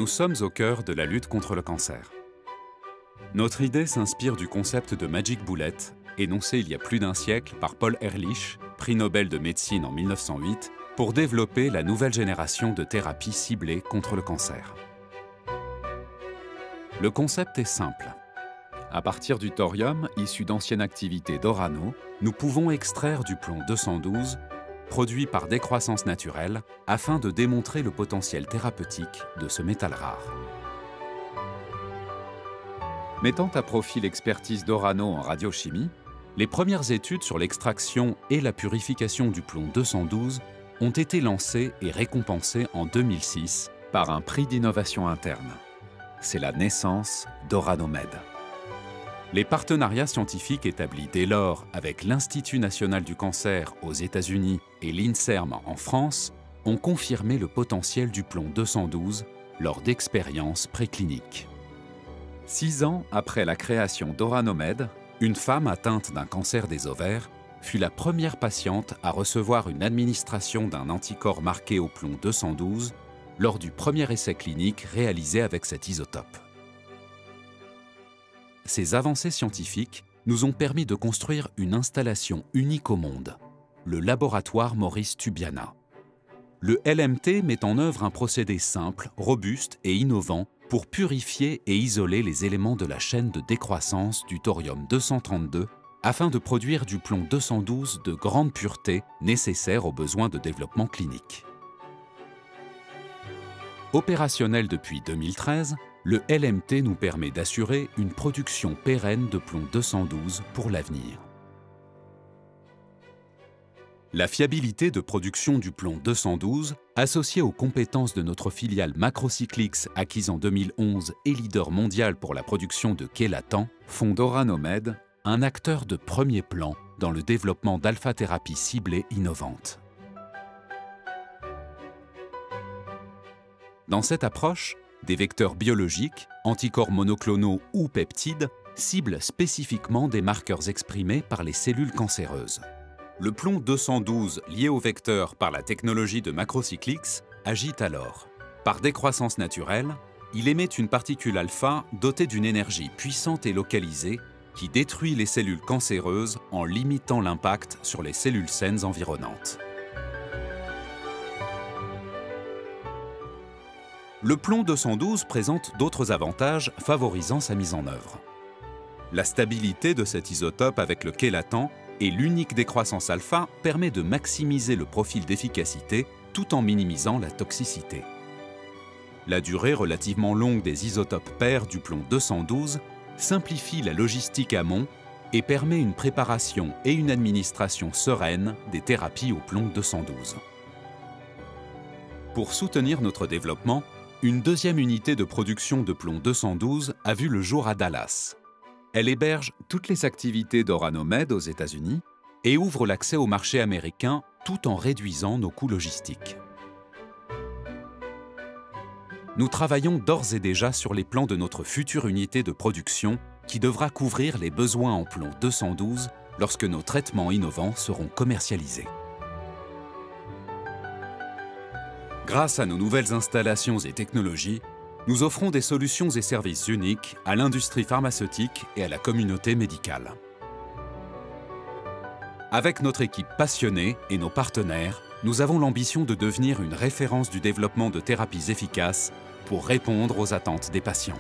Nous sommes au cœur de la lutte contre le cancer. Notre idée s'inspire du concept de Magic Bullet, énoncé il y a plus d'un siècle par Paul Ehrlich, prix Nobel de médecine en 1908, pour développer la nouvelle génération de thérapies ciblées contre le cancer. Le concept est simple. À partir du thorium, issu d'anciennes activités d'Orano, nous pouvons extraire du plomb 212, produit par décroissance naturelle, afin de démontrer le potentiel thérapeutique de ce métal rare. Mettant à profit l'expertise d'Orano en radiochimie, les premières études sur l'extraction et la purification du plomb 212 ont été lancées et récompensées en 2006 par un prix d'innovation interne. C'est la naissance d'OranoMed. Les partenariats scientifiques établis dès lors avec l'Institut national du cancer aux États-Unis et l'INSERM en France ont confirmé le potentiel du plomb 212 lors d'expériences précliniques. 6 ans après la création d'OranoMed, une femme atteinte d'un cancer des ovaires fut la première patiente à recevoir une administration d'un anticorps marqué au plomb 212 lors du premier essai clinique réalisé avec cet isotope. Ces avancées scientifiques nous ont permis de construire une installation unique au monde, le laboratoire Maurice Tubiana. Le LMT met en œuvre un procédé simple, robuste et innovant pour purifier et isoler les éléments de la chaîne de décroissance du thorium-232 afin de produire du plomb 212 de grande pureté nécessaire aux besoins de développement clinique. Opérationnel depuis 2013, le LMT nous permet d'assurer une production pérenne de plomb 212 pour l'avenir. La fiabilité de production du plomb 212, associée aux compétences de notre filiale Macrocyclix acquise en 2011 et leader mondial pour la production de chélatan, font d'OranoMed un acteur de premier plan dans le développement d'alpha-thérapies ciblées innovantes. Dans cette approche, des vecteurs biologiques, anticorps monoclonaux ou peptides, ciblent spécifiquement des marqueurs exprimés par les cellules cancéreuses. Le plomb 212 lié au vecteur par la technologie de Macrocyclix agit alors. Par décroissance naturelle, il émet une particule alpha dotée d'une énergie puissante et localisée qui détruit les cellules cancéreuses en limitant l'impact sur les cellules saines environnantes. Le plomb 212 présente d'autres avantages favorisant sa mise en œuvre. La stabilité de cet isotope avec le chélatan et l'unique décroissance alpha permet de maximiser le profil d'efficacité tout en minimisant la toxicité. La durée relativement longue des isotopes pairs du plomb 212 simplifie la logistique amont et permet une préparation et une administration sereine des thérapies au plomb 212. Pour soutenir notre développement, une deuxième unité de production de plomb 212 a vu le jour à Dallas. Elle héberge toutes les activités d'OranoMed aux États-Unis et ouvre l'accès au marché américain tout en réduisant nos coûts logistiques. Nous travaillons d'ores et déjà sur les plans de notre future unité de production qui devra couvrir les besoins en plomb 212 lorsque nos traitements innovants seront commercialisés. Grâce à nos nouvelles installations et technologies, nous offrons des solutions et services uniques à l'industrie pharmaceutique et à la communauté médicale. Avec notre équipe passionnée et nos partenaires, nous avons l'ambition de devenir une référence du développement de thérapies efficaces pour répondre aux attentes des patients.